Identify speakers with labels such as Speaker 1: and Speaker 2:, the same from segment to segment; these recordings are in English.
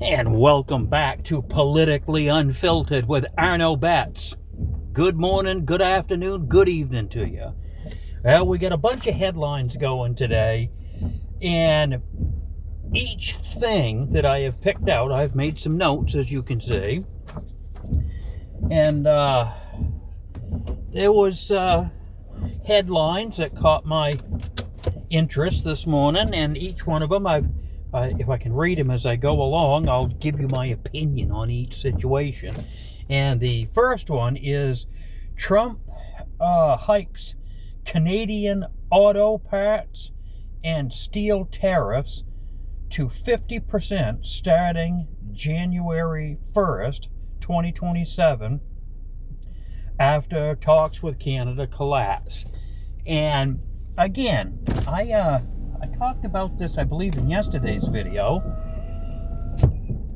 Speaker 1: And welcome back to Politically Unfiltered with Arno Betts. Good morning, good afternoon, good evening to you. Well, we got a bunch of headlines going today, and each thing that I have picked out, I've made some notes, as you can see. And there was headlines that caught my interest this morning, and each one of them if I can read them as I go along, I'll give you my opinion on each situation. And the first one is Trump hikes Canadian auto parts and steel tariffs to 50% starting January 1st, 2027, after talks with Canada collapse. And again, I talked about this, I believe, in yesterday's video,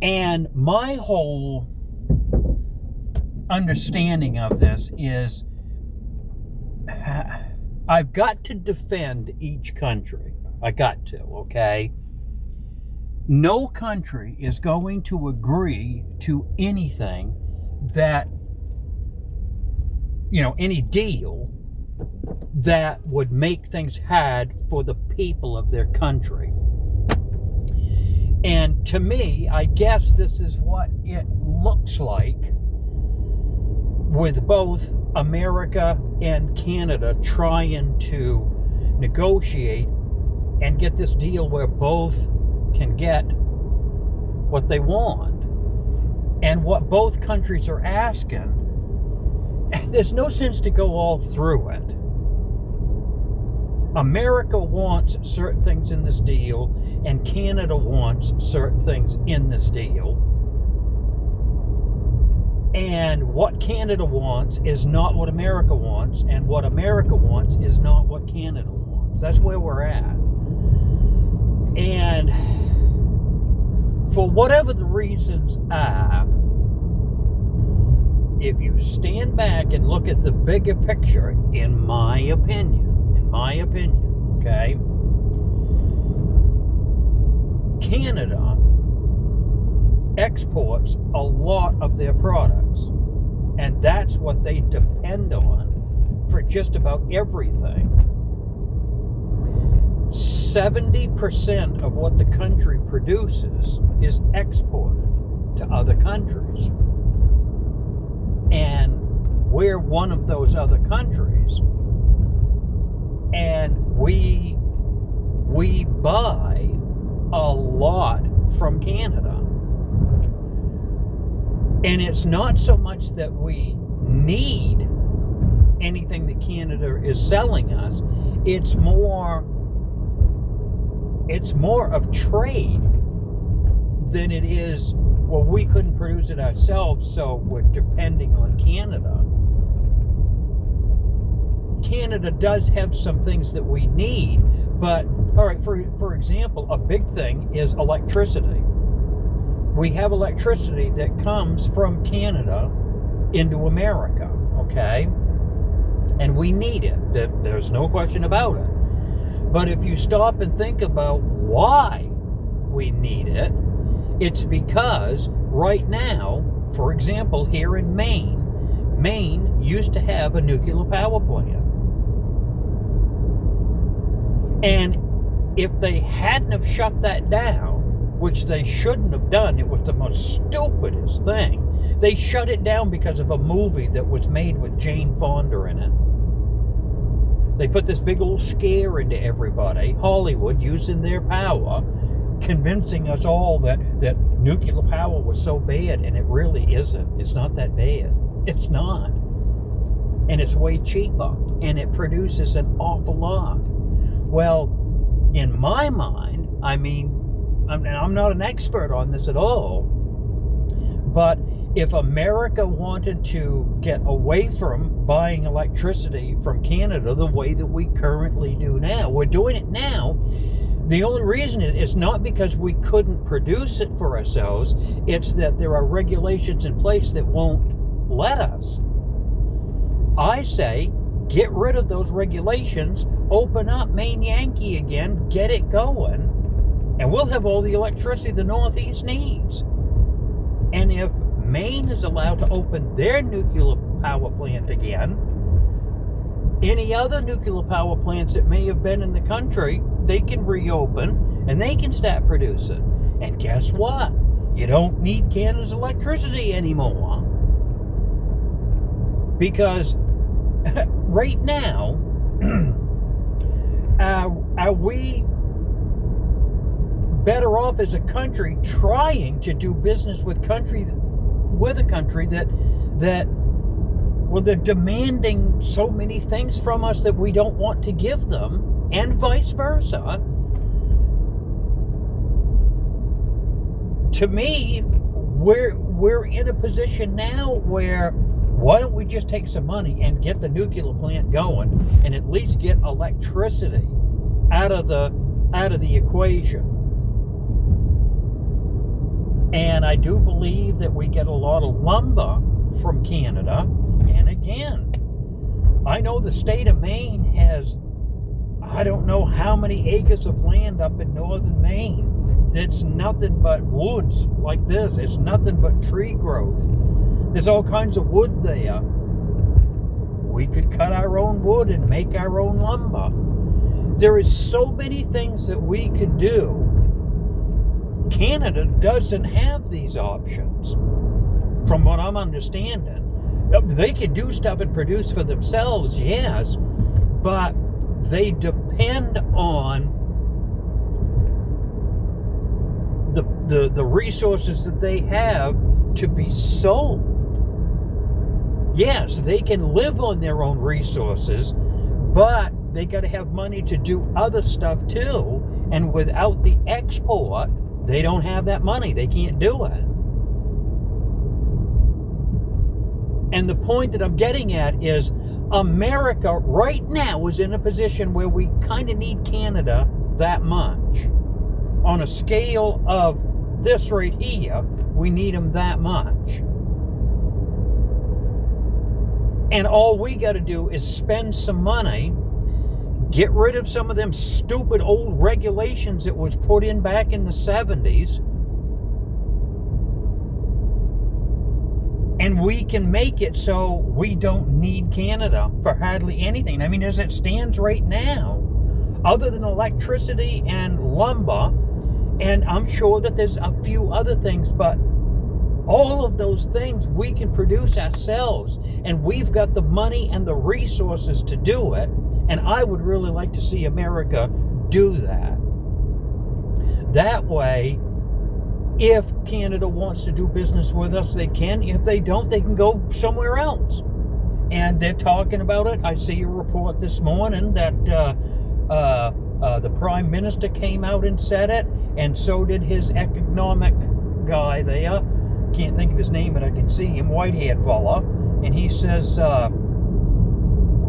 Speaker 1: and my whole understanding of this is I've got to defend each country. I got to, okay? No country is going to agree to anything that, any deal that would make things hard for the people of their country. And to me, I guess this is what it looks like with both America and Canada trying to negotiate and get this deal where both can get what they want. And what both countries are asking, there's no sense to go all through it. America wants certain things in this deal, and Canada wants certain things in this deal. And what Canada wants is not what America wants, and what America wants is not what Canada wants. That's where we're at. And for whatever the reasons are, if you stand back and look at the bigger picture, in my opinion, okay, Canada exports a lot of their products, and that's what they depend on for just about everything. 70% of what the country produces is exported to other countries. And we're one of those other countries. And we buy a lot from Canada. And it's not so much that we need anything that Canada is selling us. It's more of trade than it is, well, we couldn't produce it ourselves, so we're depending on Canada. Canada does have some things that we need, but, all right, for example, a big thing is electricity. We have electricity that comes from Canada into America, okay? And we need it. There's no question about it. But if you stop and think about why we need it, it's because right now, for example, here in Maine used to have a nuclear power plant. And if they hadn't have shut that down, which they shouldn't have done, it was the most stupidest thing. They shut it down because of a movie that was made with Jane Fonda in it. They put this big old scare into everybody, Hollywood using their power, convincing us all that nuclear power was so bad, and it really isn't. It's not that bad. It's not. And it's way cheaper, and it produces an awful lot. Well, in my mind, I'm not an expert on this at all, but if America wanted to get away from buying electricity from Canada the way that we currently do now, we're doing it now. The only reason it's not because we couldn't produce it for ourselves, it's that there are regulations in place that won't let us. I say, get rid of those regulations, open up Maine Yankee again, get it going, and we'll have all the electricity the Northeast needs. And if Maine is allowed to open their nuclear power plant again, any other nuclear power plants that may have been in the country, they can reopen and they can start producing. And guess what? You don't need Canada's electricity anymore. Because right now, are we better off as a country trying to do business with a country that well, they're demanding so many things from us that we don't want to give them, and vice versa? To me, we're in a position now where why don't we just take some money and get the nuclear plant going and at least get electricity out of the equation? And I do believe that we get a lot of lumber from Canada. And again, I know the state of Maine has, I don't know how many acres of land up in northern Maine. It's nothing but woods like this. It's nothing but tree growth. There's all kinds of wood there. We could cut our own wood and make our own lumber. There is so many things that we could do. Canada doesn't have these options, from what I'm understanding. They can do stuff and produce for themselves, yes, but they depend on the resources that they have to be sold. Yes, they can live on their own resources, but they got to have money to do other stuff too. And without the export, they don't have that money. They can't do it. And the point that I'm getting at is America right now is in a position where we kind of need Canada that much. On a scale of this right here, we need them that much. And all we got to do is spend some money, get rid of some of them stupid old regulations that was put in back in the 70s, and we can make it so we don't need Canada for hardly anything. I mean, as it stands right now, other than electricity and lumber, and I'm sure that there's a few other things, but all of those things we can produce ourselves, and we've got the money and the resources to do it. And I would really like to see America do that. That way, if Canada wants to do business with us, they can. If they don't, they can go somewhere else. And they're talking about it. I see a report this morning that the Prime Minister came out and said it, and so did his economic guy there. Can't think of his name, but I can see him, white-haired fella. And he says,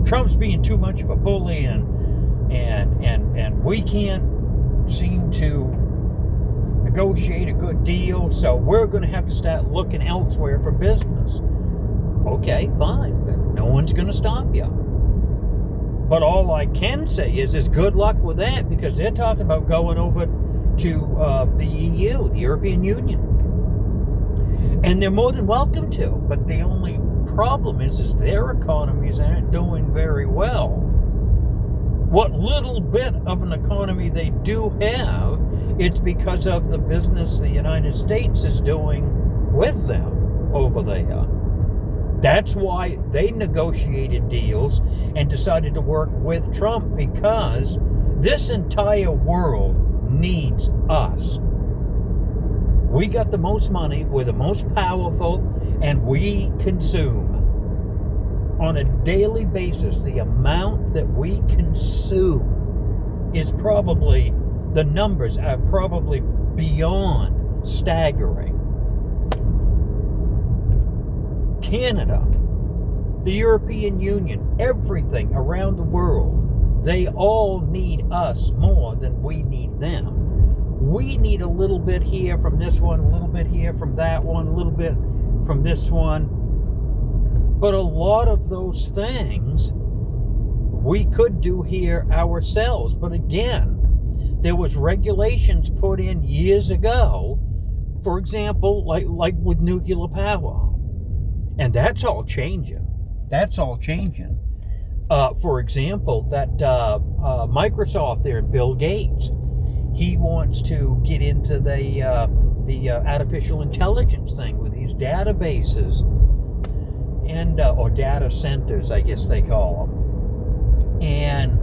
Speaker 1: Trump's being too much of a bully, and we can't seem to negotiate a good deal, so we're going to have to start looking elsewhere for business. Okay, fine, but no one's going to stop you. But all I can say is good luck with that, because they're talking about going over to the EU, the European Union. And they're more than welcome to, but the only problem is their economies aren't doing very well. What little bit of an economy they do have, it's because of the business the United States is doing with them over there. That's why they negotiated deals and decided to work with Trump, because this entire world needs us. We got the most money, we're the most powerful, and we consume. On a daily basis, the amount that we consume is probably, the numbers are probably beyond staggering. Canada, the European Union, everything around the world, they all need us more than we need them. We need a little bit here from this one, a little bit here from that one, a little bit from this one. But a lot of those things we could do here ourselves. But again, there was regulations put in years ago For example, like with nuclear power. And that's all changing. That's all changing. For example, that Microsoft there, Bill Gates, he wants to get into the artificial intelligence thing with these databases and or data centers, I guess they call them. And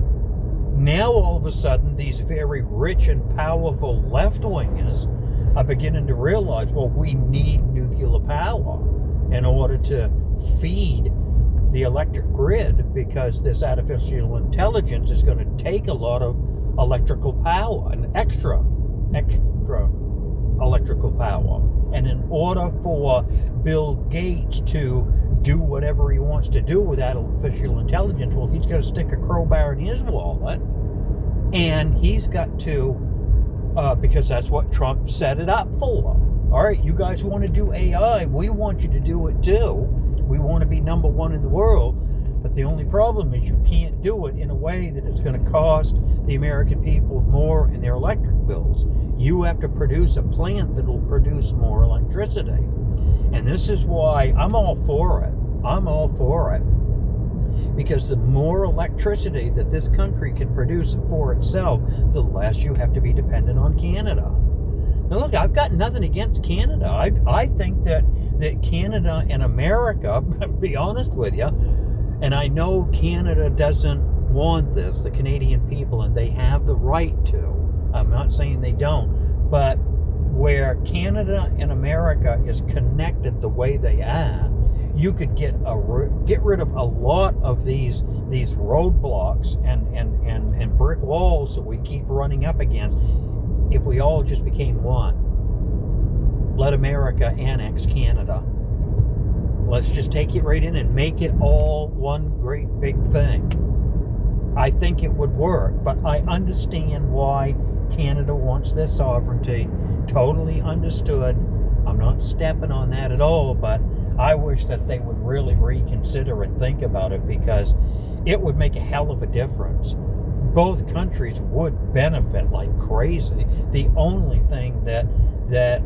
Speaker 1: now all of a sudden, these very rich and powerful left-wingers are beginning to realize, well, we need nuclear power in order to feed the electric grid, because this artificial intelligence is going to take a lot of electrical power, and extra electrical power. And in order for Bill Gates to do whatever he wants to do with artificial intelligence, well, he's got to stick a crowbar in his wallet, and he's got to, because that's what Trump set it up for. All right, you guys want to do AI, we want you to do it too. We want to be number one in the world, but the only problem is you can't do it in a way that it's going to cost the American people more in their electric bills. You have to produce a plant that will produce more electricity. And this is why I'm all for it. I'm all for it. Because the more electricity that this country can produce for itself, the less you have to be dependent on Canada. Now look, I've got nothing against Canada. I think that Canada and America, be honest with you, and I know Canada doesn't want this, the Canadian people, and they have the right to. I'm not saying they don't, but where Canada and America is connected the way they are, you could get rid of a lot of these roadblocks and brick walls that we keep running up against if we all just became one. Let America annex Canada. Let's just take it right in and make it all one great big thing. I think it would work, but I understand why Canada wants their sovereignty. Totally understood. I'm not stepping on that at all, but I wish that they would really reconsider and think about it, because it would make a hell of a difference. Both countries would benefit like crazy. The only thing that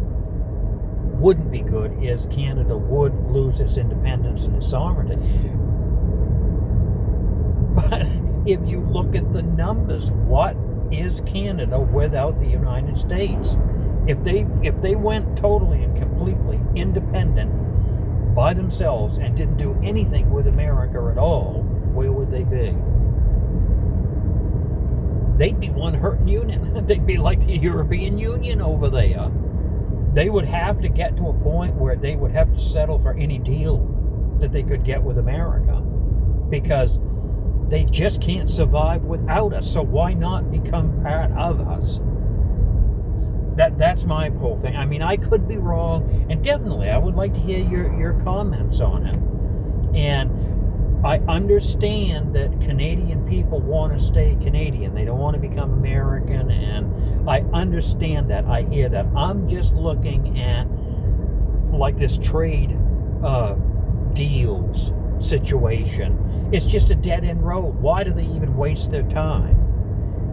Speaker 1: wouldn't be good is Canada would lose its independence and its sovereignty. But if you look at the numbers, what is Canada without the United States? If they went totally and completely independent by themselves and didn't do anything with America at all, where would they be? They'd be one hurting unit. They'd be like the European Union over there. They would have to get to a point where they would have to settle for any deal that they could get with America, because they just can't survive without us. So why not become part of us? That's my whole thing. I mean, I could be wrong, and definitely I would like to hear your comments on it. And I understand that Canadian people want to stay Canadian. They don't want to become American, and I understand that. I hear that. I'm just looking at like this trade deals situation. It's just a dead-end road. Why do they even waste their time?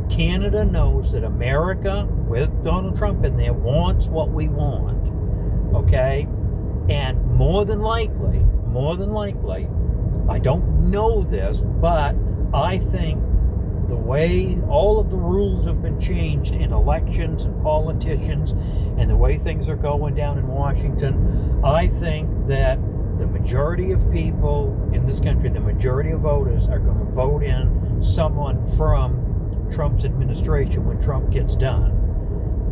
Speaker 1: Canada knows that America, with Donald Trump in there, wants what we want. Okay? And more than likely, I don't know this, but I think the way all of the rules have been changed in elections and politicians and the way things are going down in Washington, I think that the majority of people in this country, the majority of voters, are going to vote in someone from Trump's administration when Trump gets done.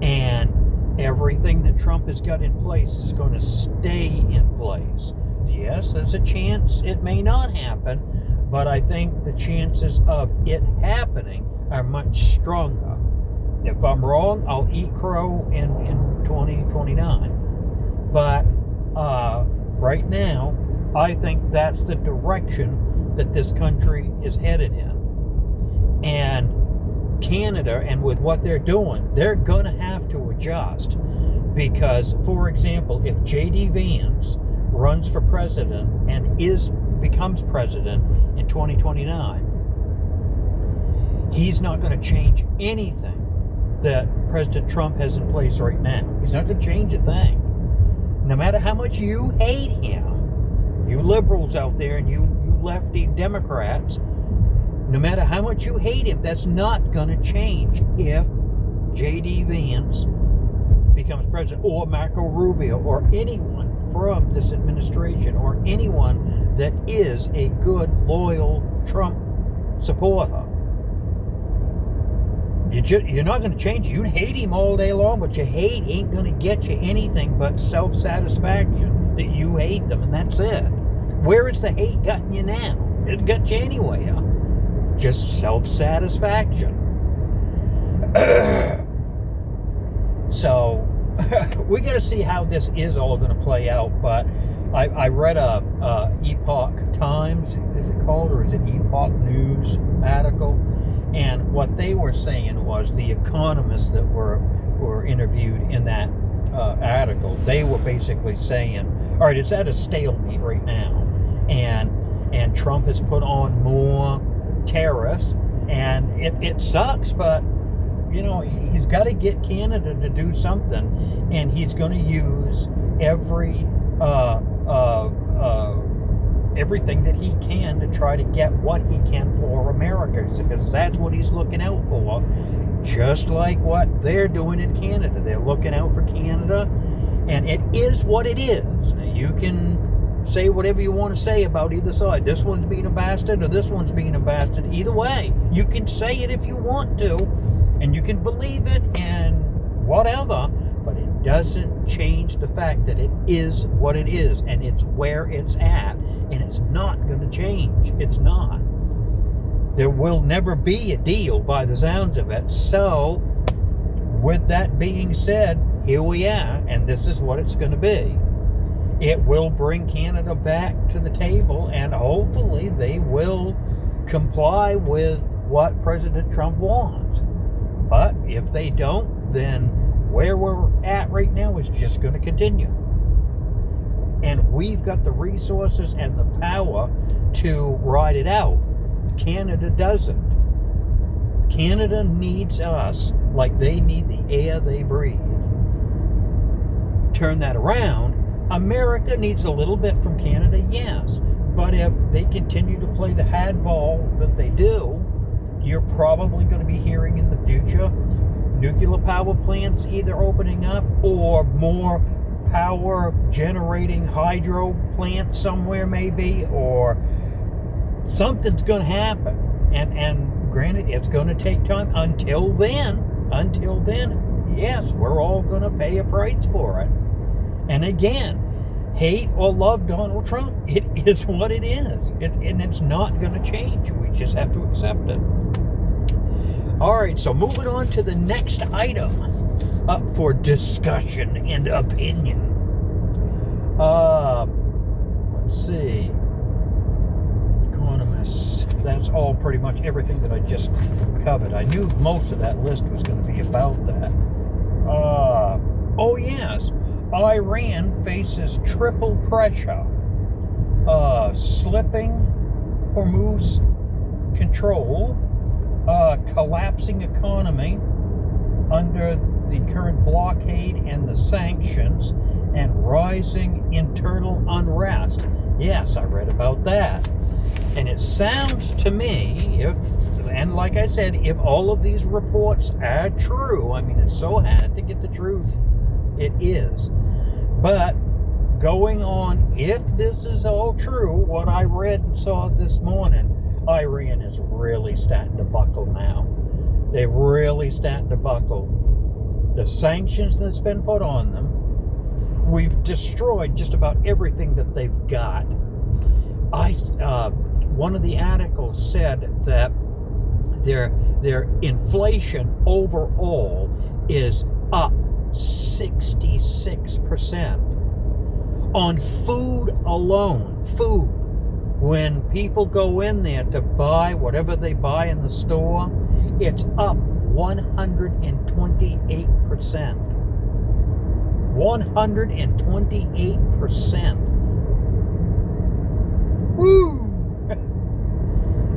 Speaker 1: And everything that Trump has got in place is going to stay in place. Yes, there's a chance it may not happen, but I think the chances of it happening are much stronger. If I'm wrong, I'll eat crow in 2029. But right now, I think that's the direction that this country is headed in. And Canada, and with what they're doing, they're going to have to adjust. Because, for example, if J.D. Vance runs for president and becomes president in 2029, he's not going to change anything that President Trump has in place right now. He's not going to change a thing. No matter how much you hate him, you liberals out there and you lefty Democrats, no matter how much you hate him, that's not going to change if J.D. Vance becomes president, or Marco Rubio, or anyone from this administration, or anyone that is a good, loyal Trump supporter. You're not going to change it. You hate him all day long, but your hate ain't going to get you anything but self-satisfaction that you hate them, and that's it. Where has the hate gotten you now? It didn't get you anywhere. Just self-satisfaction. So, we got to see how this is all going to play out, but I read a Epoch Times, is it called, or is it Epoch News article? And what they were saying was, the economists that were interviewed in that article, they were basically saying, all right, it's at a stalemate right now, and Trump has put on more tariffs, and it sucks, but you know, he's got to get Canada to do something, and he's going to use everything that he can to try to get what he can for America, because that's what he's looking out for, just like what they're doing in Canada. They're looking out for Canada, and it is what it is. Now, you can say whatever you want to say about either side. This one's being a bastard, or this one's being a bastard. Either way, you can say it if you want to, and you can believe it and whatever, but it doesn't change the fact that it is what it is, and it's where it's at, and it's not going to change. It's not. There will never be a deal by the sounds of it. So, with that being said, here we are, and this is what it's going to be. It will bring Canada back to the table, and hopefully they will comply with what President Trump wants. But if they don't, then where we're at right now is just going to continue. And we've got the resources and the power to ride it out. Canada doesn't. Canada needs us like they need the air they breathe. Turn that around. America needs a little bit from Canada, yes. But if they continue to play the hardball that they do, you're probably going to be hearing in the future nuclear power plants either opening up, or more power generating hydro plants somewhere maybe, or something's going to happen. And granted, it's going to take time. Until then, yes, we're all going to pay a price for it. And again, hate or love Donald Trump, it is what it is. And it's not going to change. We just have to accept it. All right, so moving on to the next item up for discussion and opinion. Let's see. Economists. That's all pretty much everything that I just covered. I knew most of that list was going to be about that. Oh, yes. Iran faces triple pressure. Slipping Hormuz control. Collapsing economy under the current blockade and the sanctions, and rising internal unrest. Yes, I read about that. And it sounds to me, and like I said, if all of these reports are true, I mean, it's so hard to get the truth. It is. But going on, if this is all true, what I read and saw this morning, Iran is really starting to buckle now. They're really starting to buckle. The sanctions that's been put on them, we've destroyed just about everything that they've got. One of the articles said that their inflation overall is up 66% on food alone. Food. When people go in there to buy whatever they buy in the store, it's up 128%. 128%. Woo!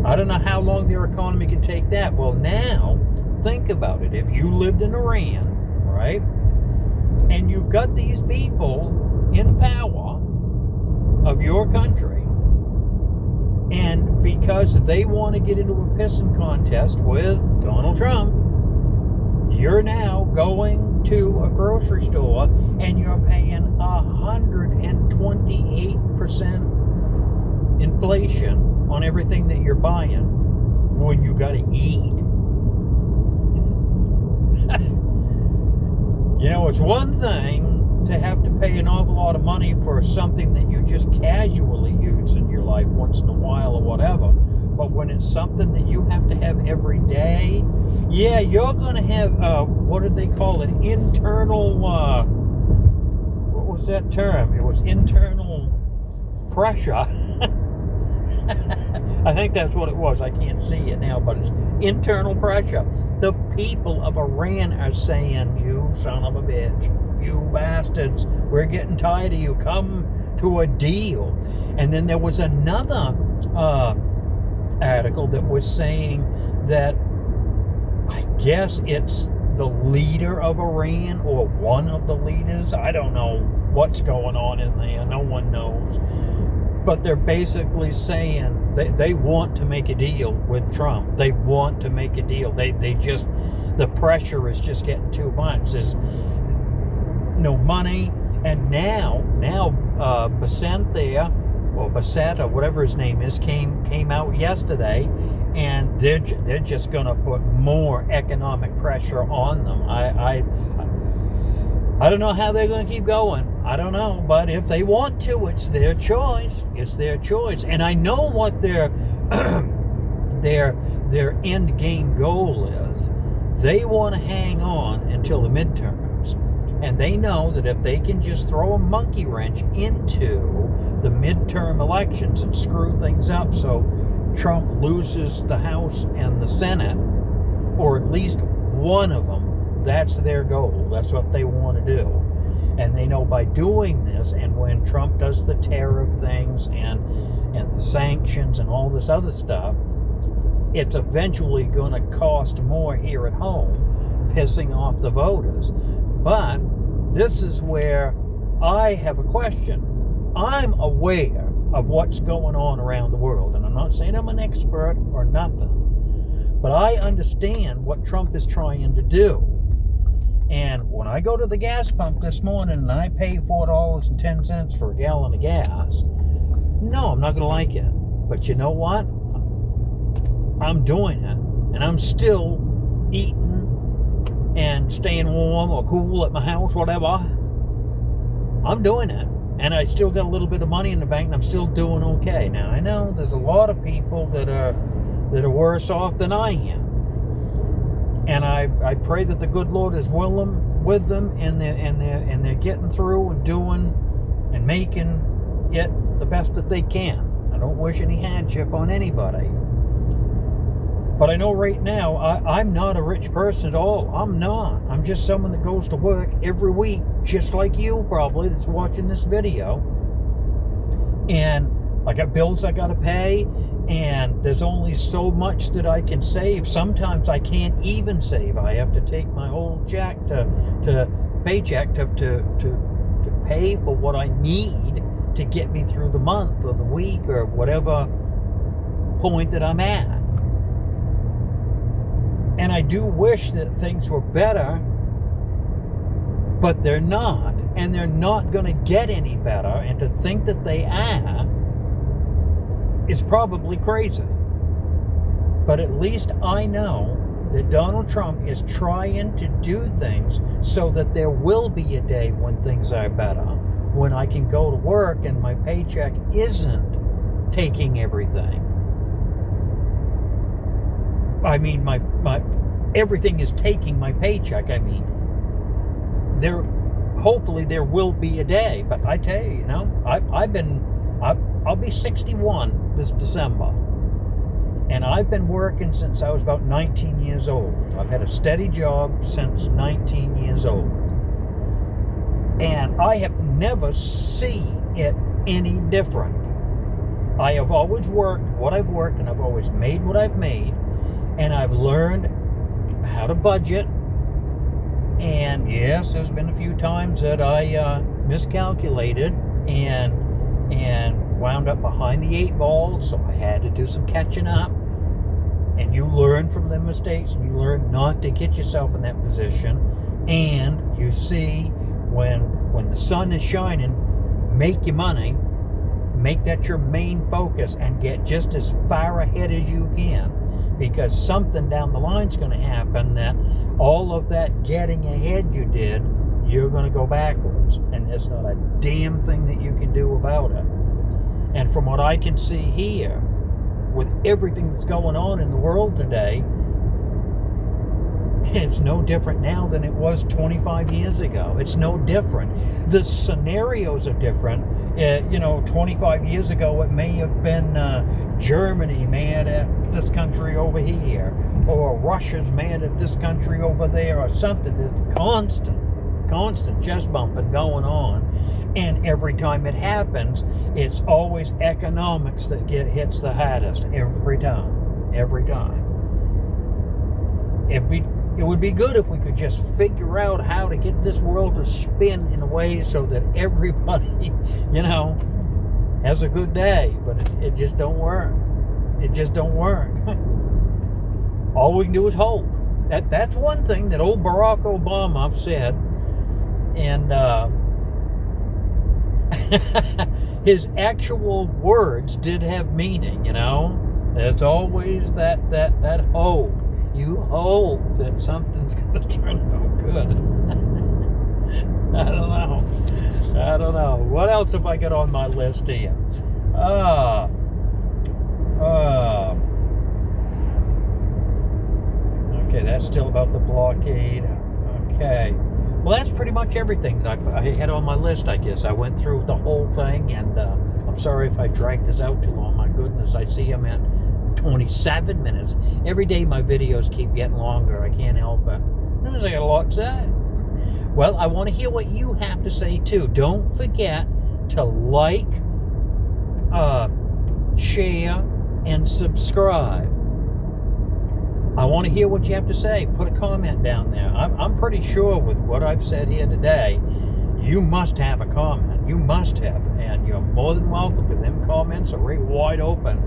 Speaker 1: I don't know how long their economy can take that. Well, now think about it. If you lived in Iran, right, and you've got these people in power of your country, and because they want to get into a pissing contest with Donald Trump, you're now going to a grocery store and you're paying 128% inflation on everything that you're buying when you got to eat. You know, it's one thing to have to pay an awful lot of money for something that you just casually use in your life once in a while or whatever. But when it's something that you have to have every day, yeah, you're going to have, what did they call it? Internal, what was that term? It was internal pressure. I think that's what it was. I can't see it now, but it's internal pressure. The people of Iran are saying, you son of a bitch, you bastards, we're getting tired of you. Come to a deal. And then there was another article that was saying that I guess it's the leader of Iran or one of the leaders. I don't know what's going on in there. No one knows. But they're basically saying they want to make a deal with Trump. They want to make a deal. They just, the pressure is just getting too much. There's no money. And now Bassett there, or Bassett, or whatever his name is, came out yesterday, and they're just going to put more economic pressure on them. I don't know how they're going to keep going. I don't know, but if they want to, it's their choice. It's their choice. And I know what their end game goal is. They want to hang on until the midterms. And they know that if they can just throw a monkey wrench into the midterm elections and screw things up so Trump loses the House and the Senate, or at least one of them, that's their goal. That's what they want to do. And they know by doing this, and when Trump does the tariff things and the sanctions and all this other stuff, it's eventually going to cost more here at home, pissing off the voters. But this is where I have a question. I'm aware of what's going on around the world, and I'm not saying I'm an expert or nothing, but I understand what Trump is trying to do. And when I go to the gas pump this morning and I pay $4.10 for a gallon of gas, no, I'm not going to like it. But you know what? I'm doing it. And I'm still eating and staying warm or cool at my house, whatever. I'm doing it. And I still got a little bit of money in the bank, and I'm still doing okay. Now, I know there's a lot of people that are worse off than I am. And I pray that the good Lord is with them, and they're getting through and doing and making it the best that they can. I don't wish any hardship on anybody. But I know right now I'm not a rich person at all. I'm not. I'm just someone that goes to work every week, just like you probably, that's watching this video. And I got bills I got to pay, and there's only so much that I can save. Sometimes I can't even save. I have to take my whole check to paycheck to pay for what I need to get me through the month or the week or whatever point that I'm at. And I do wish that things were better, but they're not. And they're not going to get any better. And to think that they are, it's probably crazy. But at least I know that Donald Trump is trying to do things so that there will be a day when things are better, when I can go to work and my paycheck isn't taking everything. I mean, my everything is taking my paycheck. I mean, hopefully there will be a day. But I tell you, I'll be 61 this December. And I've been working since I was about 19 years old. I've had a steady job since 19 years old. And I have never seen it any different. I have always worked what I've worked, and I've always made what I've made. And I've learned how to budget. And yes, there's been a few times that I miscalculated and wound up behind the 8 ball, so I had to do some catching up. And you learn from them mistakes, and you learn not to get yourself in that position. And you see when the sun is shining, make your money, make that your main focus, and get just as far ahead as you can. Because something down the line is going to happen that all of that getting ahead you did, you're going to go backwards. And there's not a damn thing that you can do about it. And from what I can see here, with everything that's going on in the world today, it's no different now than it was 25 years ago. It's no different. The scenarios are different. 25 years ago, it may have been Germany mad at this country over here, or Russia's mad at this country over there, or something. That's constant chest bumping going on. And every time it happens, it's always economics that hits the hardest. Every time. It would be good if we could just figure out how to get this world to spin in a way so that everybody, has a good day. But it just don't work. It just don't work. All we can do is hope. That's one thing that old Barack Obama said. And his actual words did have meaning, There's always that hope. You hope that something's going to turn out good. I don't know. What else have I got on my list here? Okay, that's still about the blockade. Okay. Well, that's pretty much everything that I had on my list, I guess. I went through the whole thing, and I'm sorry if I dragged this out too long. My goodness, I see I'm at 27 minutes. Every day my videos keep getting longer. I can't help it. I got a lot to say. Well, I want to hear what you have to say, too. Don't forget to like, share, and subscribe. I want to hear what you have to say. Put a comment down there. I'm pretty sure with what I've said here today, you must have a comment. You must have. And you're more than welcome to them. Comments are right wide open.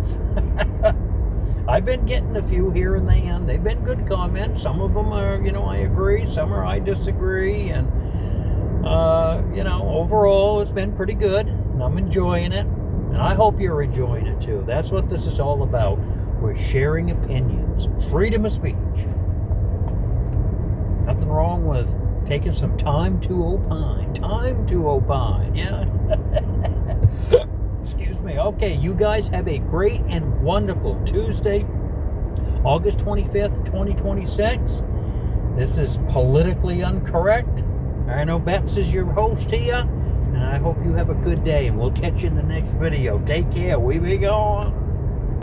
Speaker 1: I've been getting a few here and there, and they've been good comments. Some of them are, I agree. Some are I disagree. And, overall, it's been pretty good. And I'm enjoying it. And I hope you're enjoying it, too. That's what this is all about. We're sharing opinions. Freedom of speech. Nothing wrong with taking some time to opine. Yeah. Excuse me. Okay, you guys have a great and wonderful Tuesday, August 25th, 2026. This is Politically Incorrect. Arno Betts is your host here, and I hope you have a good day, and we'll catch you in the next video. Take care. We be gone.